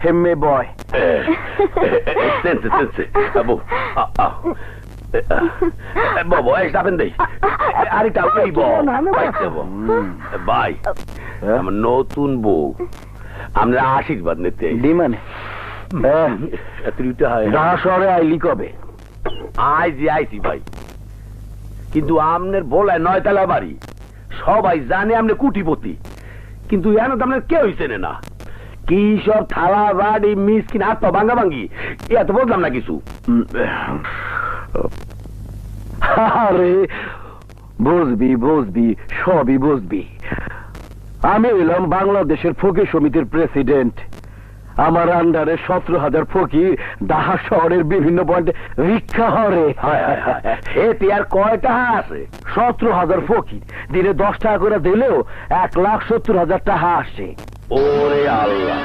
হেম্মে বয় Sente. Bobo, যাবেন দেই আরেকটা ওই ভাই আমার নতুন বউ আমরা আশীর্বাদ নিতে দি মানে ঢাকা শহরে আইলি কবে? আইছি ভাই, কিন্তু আমনের বলায় 9 তলা বাড়ি, সবাই জানে আমনে কুটিপতি, কিন্তু এনে তো আপনার কেউই চেনে না। কি সব থালা বাড়ি মিসকিন আর তো ভাঙ্গা ভাঙ্গি এত বললাম না কিছু। আরে বুঝবি সবই বুঝবি। আমি হইলাম বাংলাদেশের ফকির সমিতির প্রেসিডেন্ট। আমার আন্ডারে 17,000 ফকির ঢাকা শহরের বিভিন্ন পয়েন্টে ভিক্ষা হরে। এতে আর কয়টা আছে? 17,000 ফকির দিনে 10 টাকা করে দিলেও 1,70,000 টাকা আসে। ওরে আল্লাহ।